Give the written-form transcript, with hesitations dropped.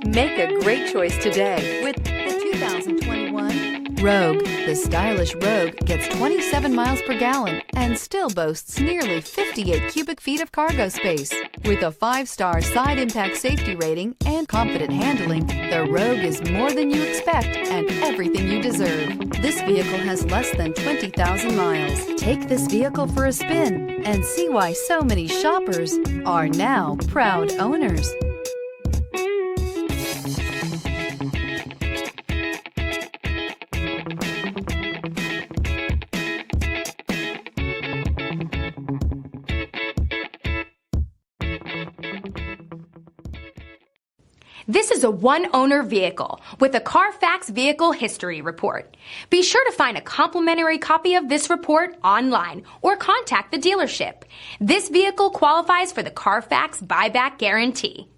Make a great choice today with the 2021 Rogue. The stylish Rogue gets 27 miles per gallon and still boasts nearly 58 cubic feet of cargo space. With a 5-star side impact safety rating and confident handling, the Rogue is more than you expect and everything you deserve. This vehicle has less than 20,000 miles. Take this vehicle for a spin and see why so many shoppers are now proud owners. This is a one-owner vehicle with a Carfax Vehicle History Report. Be sure to find a complimentary copy of this report online or contact the dealership. This vehicle qualifies for the Carfax Buyback Guarantee.